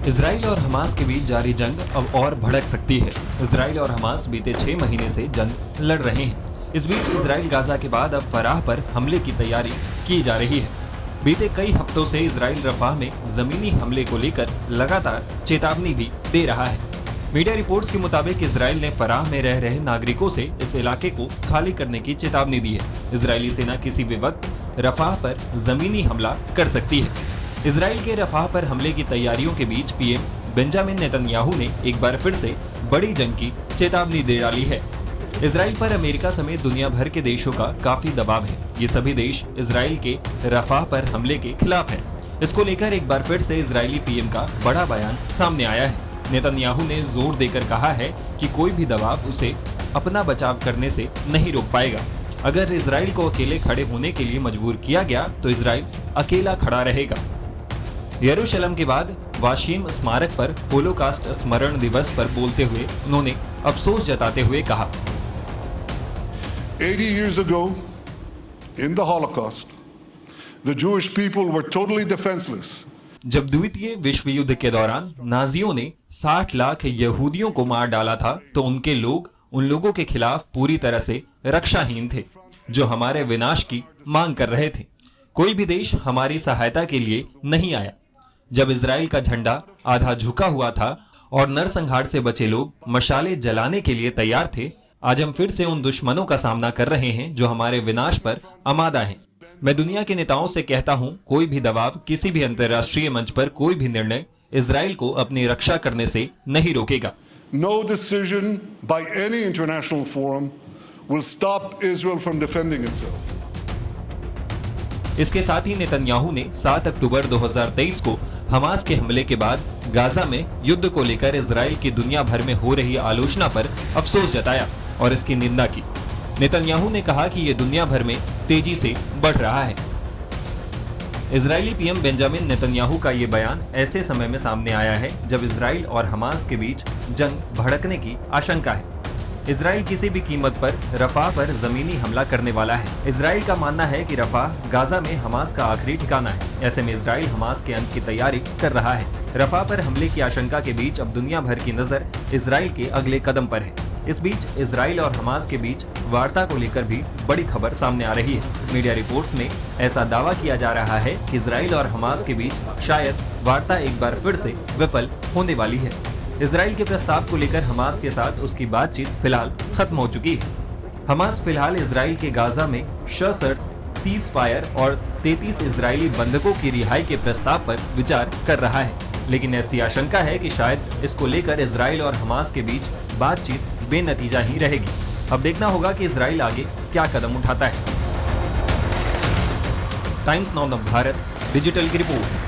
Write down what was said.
Israel और Hamas के बीच जारी जंग अब और भड़क सकती है। इजराइल और हमास बीते 6 महीने से जंग लड़ रहे हैं। इस बीच इजराइल गाजा के बाद अब फराह पर हमले की तैयारी की जा रही है। बीते कई हफ्तों से इजराइल रफाह में जमीनी हमले को लेकर लगातार चेतावनी भी दे रहा है। मीडिया रिपोर्ट्स के मुताबिक इजराइल ने फराह में रह रहे नागरिकों से इस इलाके को खाली करने की चेतावनी दी है। इजरायली सेना किसी भी वक्त रफाह पर जमीनी हमला कर सकती है। इजराइल के रफाह पर हमले की तैयारियों के बीच पीएम बेंजामिन नेतन्याहू ने एक बार फिर से बड़ी जंग की चेतावनी दे डाली है। इजराइल पर अमेरिका समेत दुनिया भर के देशों का काफी दबाव है। ये सभी देश इजराइल के रफाह पर हमले के खिलाफ हैं। इसको लेकर एक बार फिर से इजरायली पीएम का बड़ा बयान सामने आया है। नेतन्याहू ने जोर देकर कहा है कि कोई भी दबाव उसे अपना बचाव करने से नहीं रोक पाएगा। अगर इजराइल को अकेले खड़े होने के लिए मजबूर किया गया तो इजराइल अकेला खड़ा रहेगा। यरूशलेम के बाद वाशीम स्मारक पर होलोकास्ट स्मरण दिवस पर बोलते हुए उन्होंने अफसोस जताते हुए कहा, 80 years ago in the Holocaust, the Jewish people were totally defenseless. जब द्वितीय विश्व युद्ध के दौरान नाजियों ने 60 लाख यहूदियों को मार डाला था तो उनके लोग उन लोगों के खिलाफ पूरी तरह से रक्षाहीन थे जो हमारे विनाश की मांग कर रहे थे। कोई भी देश हमारी सहायता के लिए नहीं आया। जब इजराइल का झंडा आधा झुका हुआ था और नरसंहार से बचे लोग मशाले जलाने के लिए तैयार थे, आज हम फिर से उन दुश्मनों का सामना कर रहे हैं जो हमारे विनाश पर आमादा हैं। मैं दुनिया के नेताओं से कहता हूं, कोई भी दबाव, किसी भी अंतर्राष्ट्रीय मंच पर कोई भी निर्णय इजराइल को अपनी रक्षा करने से नहीं रोकेगा। No decision by any international forum will stop Israel from defending itself. इसके साथ ही नेतन्याहू ने 7 अक्टूबर 2023 को हमास के हमले के बाद गाजा में युद्ध को लेकर इजराइल की दुनिया भर में हो रही आलोचना पर अफसोस जताया और इसकी निंदा की। नेतन्याहू ने कहा कि ये दुनिया भर में तेजी से बढ़ रहा है। इजरायली पीएम बेंजामिन नेतन्याहू का ये बयान ऐसे समय में सामने आया है जब इजराइल और हमास के बीच जंग भड़कने की आशंका है। इजराइल किसी भी कीमत पर रफाह पर जमीनी हमला करने वाला है। इजराइल का मानना है कि रफाह गाजा में हमास का आखिरी ठिकाना है। ऐसे में इजराइल हमास के अंत की तैयारी कर रहा है। रफाह पर हमले की आशंका के बीच अब दुनिया भर की नजर इजराइल के अगले कदम पर है। इस बीच इजराइल और हमास के बीच वार्ता को लेकर भी बड़ी खबर सामने आ रही है। मीडिया रिपोर्ट्स में ऐसा दावा किया जा रहा है कि इजराइल और हमास के बीच शायद वार्ता एक बार फिर से विफल होने वाली है। इजराइल के प्रस्ताव को लेकर हमास के साथ उसकी बातचीत फिलहाल खत्म हो चुकी है। हमास फिलहाल इजराइल के गाजा में सशर्त सीज फायर और 33 इजरायली बंधकों की रिहाई के प्रस्ताव पर विचार कर रहा है, लेकिन ऐसी आशंका है कि शायद इसको लेकर इजराइल और हमास के बीच बातचीत बेनतीजा ही रहेगी। अब देखना होगा कि इजराइल आगे क्या कदम उठाता है। टाइम्स नाउ भारत डिजिटल की रिपोर्ट।